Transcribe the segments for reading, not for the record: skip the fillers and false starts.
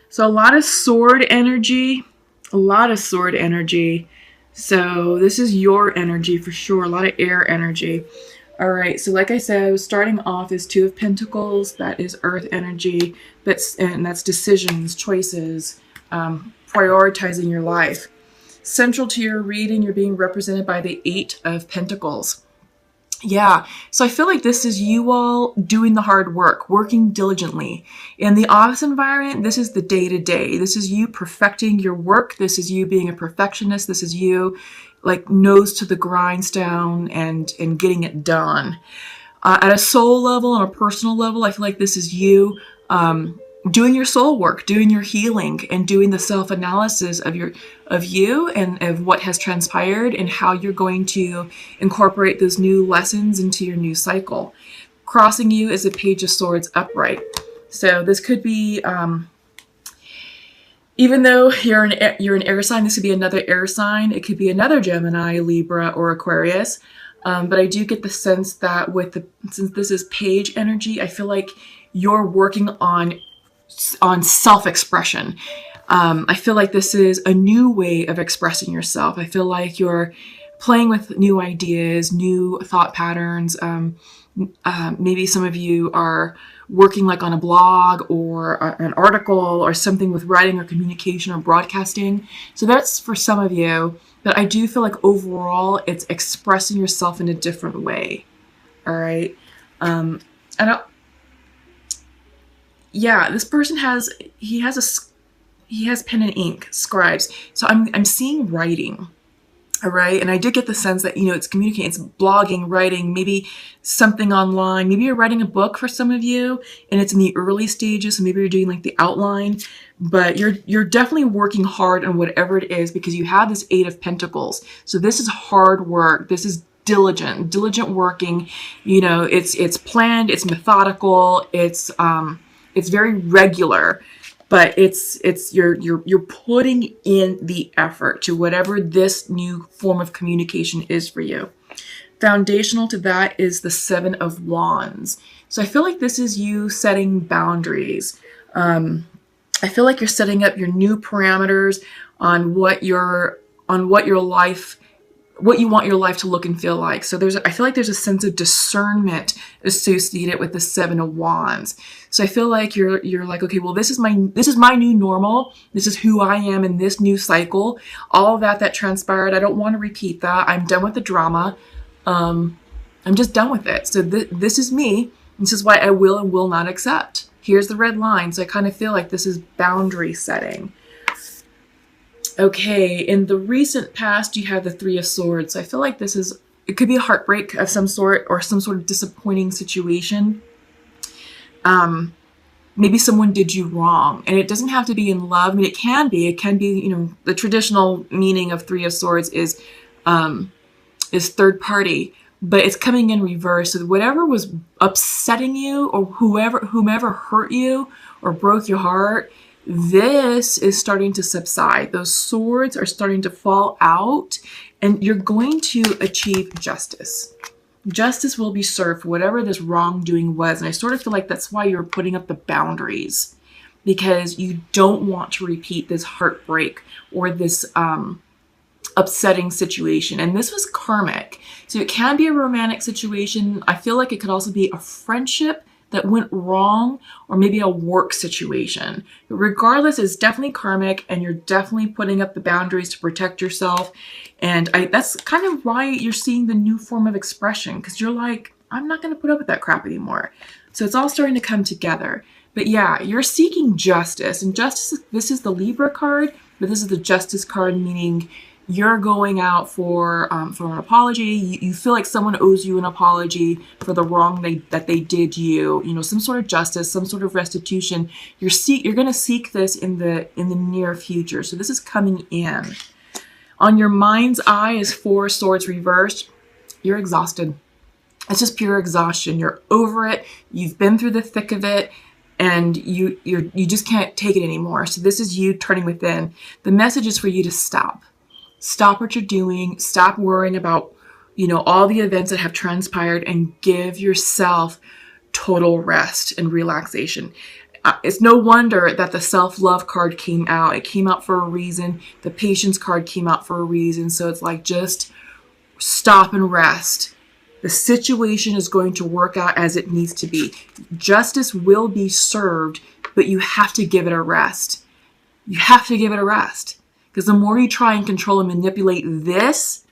So a lot of sword energy, a lot of sword energy. So this is your energy for sure, a lot of air energy. All right, so like I said, starting off is Two of Pentacles. That is earth energy. That's decisions, choices, prioritizing your life. Central to your reading, you're being represented by the Eight of Pentacles. Yeah, so I feel like this is you all doing the hard work, working diligently. In the office environment, this is the day-to-day. This is you perfecting your work. This is you being a perfectionist. This is you like nose to the grindstone and getting it done. At a soul level, on a personal level, I feel like this is you doing your soul work, doing your healing, and doing the self-analysis of you and of what has transpired and how you're going to incorporate those new lessons into your new cycle. Crossing you is a Page of Swords upright. So this could be, even though you're an air sign, this could be another air sign. It could be another Gemini, Libra, or Aquarius. But I do get the sense that since this is page energy, I feel like you're working on self-expression. I feel like this is a new way of expressing yourself. I feel like you're playing with new ideas, new thought patterns. Maybe some of you are working like on a blog or an article or something with writing or communication or broadcasting. So that's for some of you. But I do feel like overall it's expressing yourself in a different way. All right. Yeah, this person has pen and ink, scribes. So I'm seeing writing. All right. And I did get the sense that, it's communicating, it's blogging, writing, maybe something online. Maybe you're writing a book for some of you and it's in the early stages. So maybe you're doing like the outline, but you're definitely working hard on whatever it is because you have this Eight of Pentacles. So this is hard work. This is diligent working. It's planned, it's methodical, it's very regular. But you're putting in the effort to whatever this new form of communication is for you. Foundational to that is the Seven of Wands. So I feel like this is you setting boundaries. I feel like you're setting up your new parameters on what you want your life to look and feel like. So I feel like there's a sense of discernment associated with the Seven of Wands. So I feel like you're like, okay, well, this is my new normal. This is who I am in this new cycle. All of that transpired, I don't want to repeat that. I'm done with the drama. I'm just done with it. So this is me. This is why I will and will not accept. Here's the red line. So I kind of feel like this is boundary setting. Okay, in the recent past, you have the Three of Swords. So I feel like it could be a heartbreak of some sort or some sort of disappointing situation. Maybe someone did you wrong, and it doesn't have to be in love. I mean, it can be, the traditional meaning of Three of Swords is third party, but it's coming in reverse. So whatever was upsetting you or whomever hurt you or broke your heart, this is starting to subside. Those swords are starting to fall out and you're going to achieve justice. Justice will be served for whatever this wrongdoing was. And I sort of feel like that's why you're putting up the boundaries, because you don't want to repeat this heartbreak or this upsetting situation. And this was karmic. So it can be a romantic situation. I feel like it could also be a friendship that went wrong, or maybe a work situation. But regardless, it's definitely karmic and you're definitely putting up the boundaries to protect yourself. And that's kind of why you're seeing the new form of expression, because you're like, I'm not going to put up with that crap anymore. So it's all starting to come together. But yeah, you're seeking justice. And justice, this is the Libra card, but this is the Justice card, meaning you're going out for an apology. You feel like someone owes you an apology for the wrong that they did you. Some sort of justice, some sort of restitution. You're going to seek this in the near future. So this is coming in. On your mind's eye is Four Swords reversed. You're exhausted. It's just pure exhaustion. You're over it. You've been through the thick of it. And you just can't take it anymore. So this is you turning within. The message is for you to stop. Stop what you're doing. Stop worrying about, all the events that have transpired, and give yourself total rest and relaxation. It's no wonder that the self-love card came out. It came out for a reason. The patience card came out for a reason. So it's like, just stop and rest. The situation is going to work out as it needs to be. Justice will be served, but you have to give it a rest. You have to give it a rest. Because the more you try and control and manipulate this,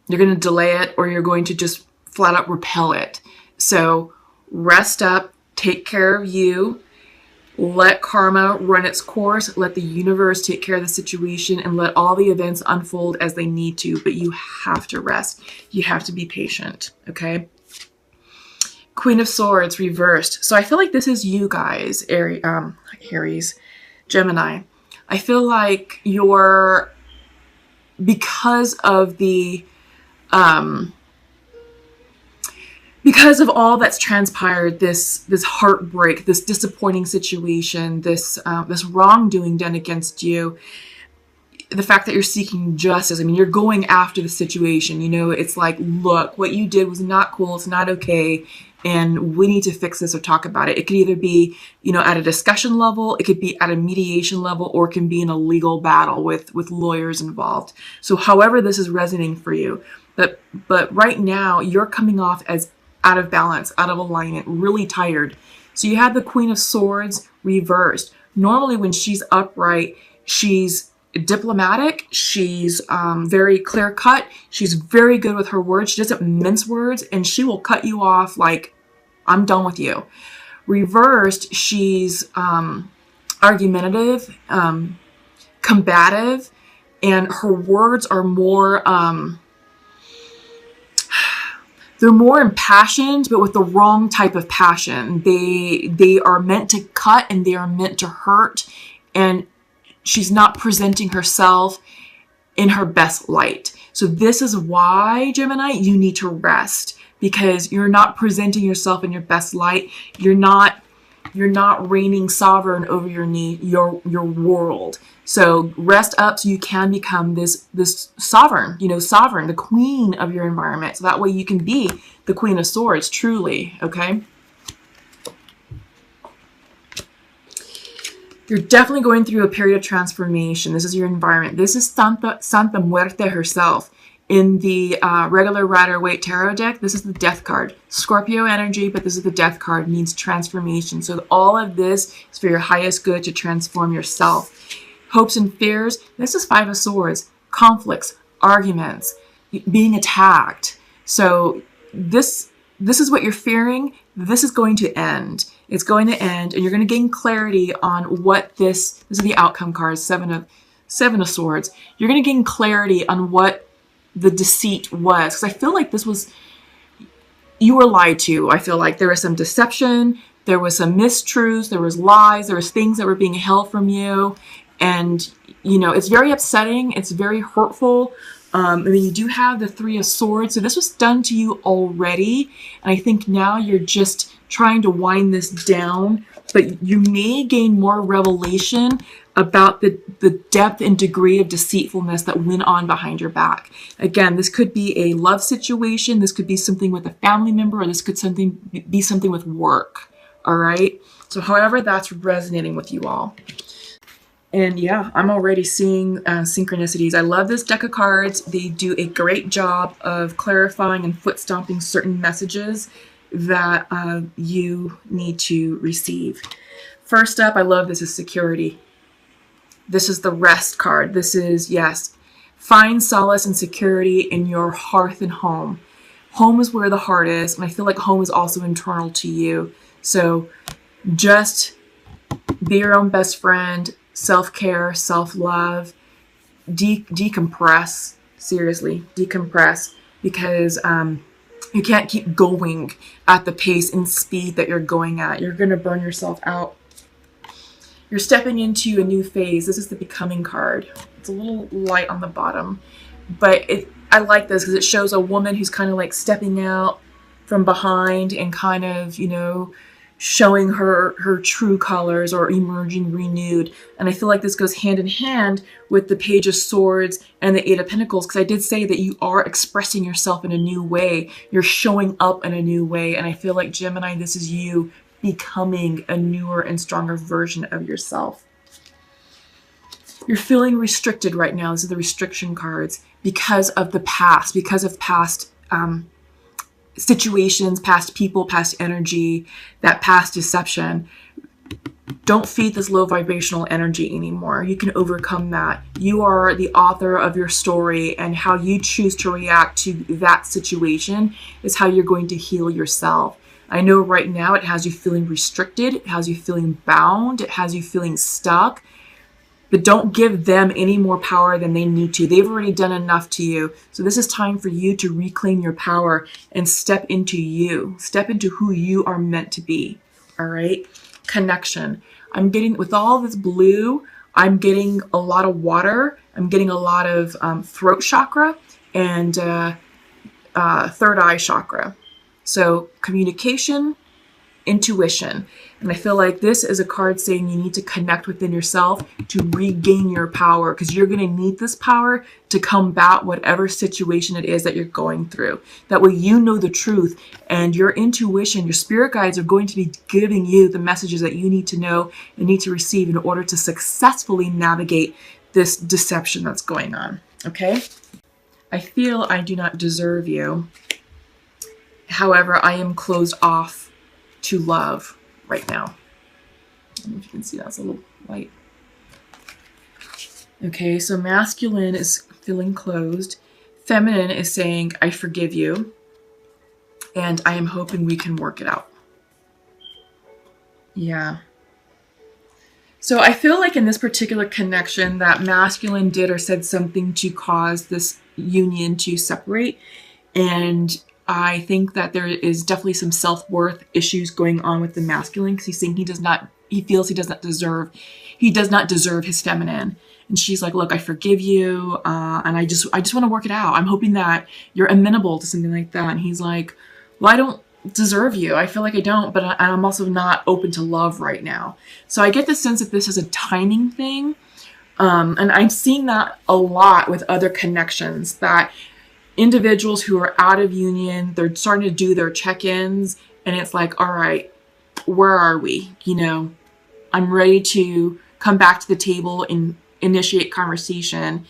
you're going to delay it, or you're going to just flat out repel it. So rest up, take care of you, let karma run its course, let the universe take care of the situation, and let all the events unfold as they need to. But you have to rest. You have to be patient, okay? Queen of Swords reversed. So I feel like this is you guys, Aries, Gemini. I feel like you're, because of the because of all that's transpired, this heartbreak, this disappointing situation, this wrongdoing done against you, the fact that you're seeking justice. I mean, you're going after the situation. You know, it's like, look, what you did was not cool. It's not okay. And we need to fix this or talk about it. It could either be, you know, at a discussion level, it could be at a mediation level, or it can be in a legal battle with lawyers involved. So however this is resonating for you. But right now, you're coming off as out of balance, out of alignment, really tired. So you have the Queen of Swords reversed. Normally when she's upright, she's diplomatic, she's very clear cut, she's very good with her words, she doesn't mince words, and she will cut you off like, I'm done with you. Reversed, she's argumentative, combative, and her words are more they're more impassioned, but with the wrong type of passion. They are meant to cut, and they are meant to hurt, and she's not presenting herself in her best light. So this is why, Gemini, you need to rest, because you're not presenting yourself in your best light. You're not reigning sovereign over your world. So rest up so you can become this sovereign, sovereign, the queen of your environment. So that way you can be the Queen of Swords, truly, okay? You're definitely going through a period of transformation. This is your environment. This is Santa Muerte herself. In the regular Rider-Waite Tarot deck, this is the Death card. Scorpio energy, but this is the Death card, means transformation. So all of this is for your highest good, to transform yourself. Hopes and fears, this is Five of Swords. Conflicts, arguments, being attacked. So this is what you're fearing. This is going to end. It's going to end, and you're going to gain clarity on what this is the outcome card, Seven of Swords. You're going to gain clarity on what the deceit was, because I feel like you were lied to. I feel like there was some deception, there was some mistruths, there was lies, there was things that were being held from you, and it's very upsetting, it's very hurtful. I mean, you do have the Three of Swords, so this was done to you already, and I think now you're just trying to wind this down, but you may gain more revelation about the depth and degree of deceitfulness that went on behind your back. Again, this could be a love situation, this could be something with a family member, or this could be something with work, all right? So however that's resonating with you all. And yeah, I'm already seeing synchronicities. I love this deck of cards. They do a great job of clarifying and foot stomping certain messages that you need to receive. First up, I love this is security. This is the Rest card. This is, yes, find solace and security in your hearth and home. Home is where the heart is, and I feel like home is also internal to you. So just be your own best friend. Self-care, self-love, decompress, seriously, decompress, because you can't keep going at the pace and speed that you're going at. You're going to burn yourself out. You're stepping into a new phase. This is the Becoming card. It's a little light on the bottom, but I like this because it shows a woman who's kind of like stepping out from behind and kind of, showing her true colors, or emerging renewed. And I feel like this goes hand in hand with the Page of Swords and the Eight of Pentacles, because I did say that you are expressing yourself in a new way. You're showing up in a new way. And I feel like, Gemini, this is you becoming a newer and stronger version of yourself. You're feeling restricted right now. These are the restriction cards because of the past, because of past situations, past people, past energy, that past deception. Don't feed this low vibrational energy anymore. You can overcome that. You are the author of your story, and how you choose to react to that situation is how you're going to heal yourself. I know right now it has you feeling restricted, it has you feeling bound, it has you feeling stuck, but don't give them any more power than they need to. They've already done enough to you. So this is time for you to reclaim your power and step into you. Step into who you are meant to be. All right? Connection. I'm getting, with all this blue, I'm getting a lot of water. I'm getting a lot of throat chakra and third eye chakra. So communication, intuition. And I feel like this is a card saying you need to connect within yourself to regain your power, because you're going to need this power to combat whatever situation it is that you're going through. That way you know the truth, and your intuition, your spirit guides are going to be giving you the messages that you need to know and need to receive in order to successfully navigate this deception that's going on. Okay? I feel I do not deserve you. However, I am closed off to love right now. I don't know if you can see, that's a little light. Okay, so masculine is feeling closed. Feminine is saying, I forgive you, and I am hoping we can work it out. Yeah. So I feel like in this particular connection that masculine did or said something to cause this union to separate, and I think that there is definitely some self-worth issues going on with the masculine, because he's saying he feels he does not deserve his feminine. And she's like, look, I forgive you. And I just want to work it out. I'm hoping that you're amenable to something like that. And he's like, well, I don't deserve you. I feel like I don't, but I'm also not open to love right now. So I get the sense that this is a timing thing. And I'm seeing that a lot with other connections, that individuals who are out of union, they're starting to do their check-ins, and it's like, all right, where are we? You know, I'm ready to come back to the table and initiate conversation.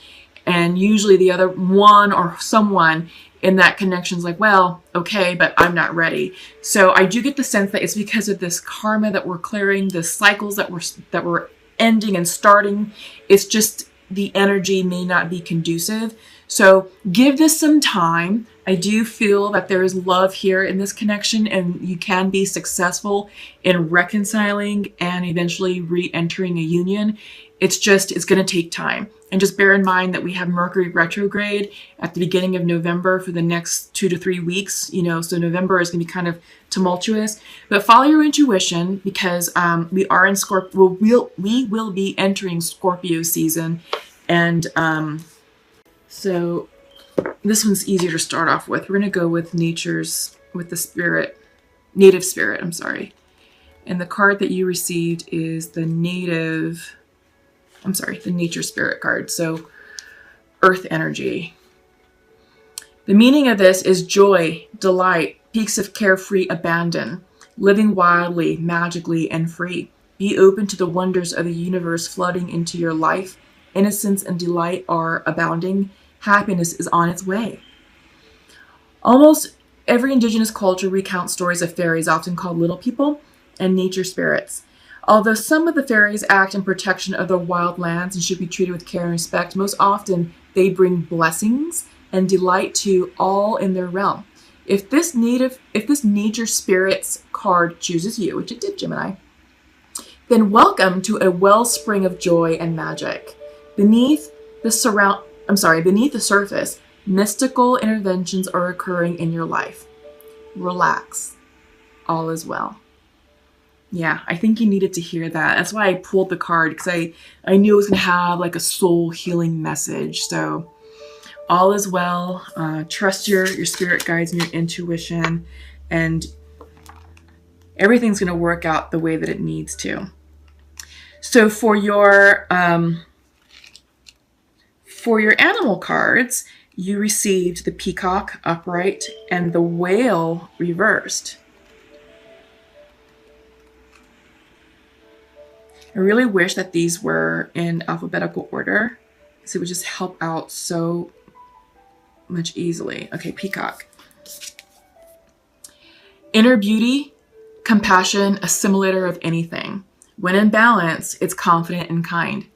And usually the other one or someone in that connection is like, well, okay, but I'm not ready. So I do get the sense that it's because of this karma that we're clearing, the cycles that we're ending and starting. It's just the energy may not be conducive. So give this some time. I do feel that there is love here in this connection, and you can be successful in reconciling and eventually re-entering a union. It's going to take time. And just bear in mind that we have Mercury retrograde at the beginning of November for the next 2 to 3 weeks. You know, so November is going to be kind of tumultuous. But follow your intuition, because we are in Scorpio. We will be entering Scorpio season, and so this one's easier to start off with. We're going to go with native spirit, I'm sorry. And the card that you received is the nature spirit card. So earth energy. The meaning of this is joy, delight, peaks of carefree abandon, living wildly, magically, and free. Be open to the wonders of the universe flooding into your life. Innocence and delight are abounding. Happiness is on its way. Almost every indigenous culture recounts stories of fairies, often called little people, and nature spirits. Although some of the fairies act in protection of the wild lands and should be treated with care and respect, most often they bring blessings and delight to all in their realm. If this nature spirits card chooses you, which it did, Gemini, then welcome to a wellspring of joy and magic. Beneath the surface, mystical interventions are occurring in your life. Relax. All is well. Yeah, I think you needed to hear that. That's why I pulled the card, because I knew it was going to have like a soul healing message. So all is well. Trust your spirit guides and your intuition, and everything's going to work out the way that it needs to. So for your animal cards, you received the peacock upright and the whale reversed. I really wish that these were in alphabetical order, so it would just help out so much easily. Okay, peacock. Inner beauty, compassion, assimilator of anything. When in balance, it's confident and kind.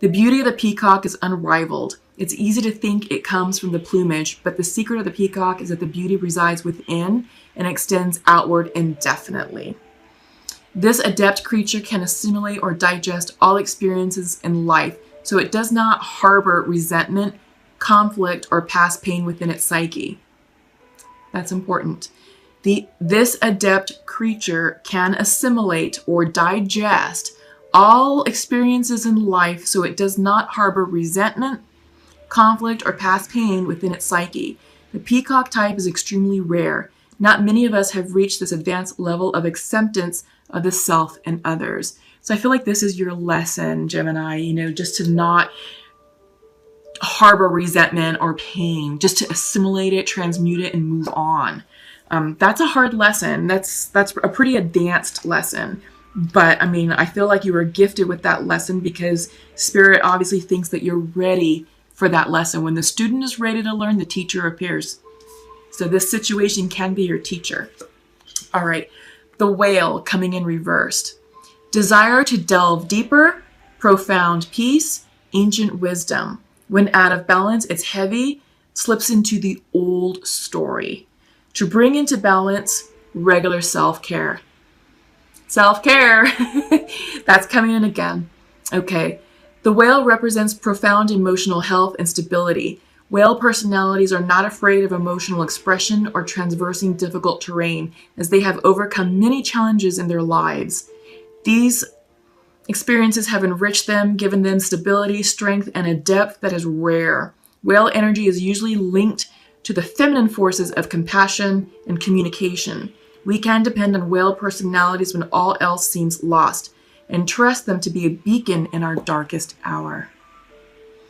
The beauty of the peacock is unrivaled. It's easy to think it comes from the plumage, but the secret of the peacock is that the beauty resides within and extends outward indefinitely. This adept creature can assimilate or digest all experiences in life, so it does not harbor resentment, conflict, or past pain within its psyche. That's important. This adept creature can assimilate or digest all experiences in life, so it does not harbor resentment, conflict, or past pain within its psyche. The peacock type is extremely rare. Not many of us have reached this advanced level of acceptance of the self and others. So I feel like this is your lesson, Gemini, just to not harbor resentment or pain, just to assimilate it, transmute it, and move on. That's a hard lesson. That's a pretty advanced lesson. But I feel like you were gifted with that lesson because Spirit obviously thinks that you're ready for that lesson. When the student is ready to learn, the teacher appears. So this situation can be your teacher. All right. The whale coming in reversed. Desire to delve deeper, profound peace, ancient wisdom. When out of balance, it's heavy, slips into the old story. To bring into balance, regular self-care. Self-care. That's coming in again. Okay. The whale represents profound emotional health and stability. Whale personalities are not afraid of emotional expression or traversing difficult terrain, as they have overcome many challenges in their lives. These experiences have enriched them, given them stability, strength, and a depth that is rare. Whale energy is usually linked to the feminine forces of compassion and communication. We can depend on whale personalities when all else seems lost, and trust them to be a beacon in our darkest hour.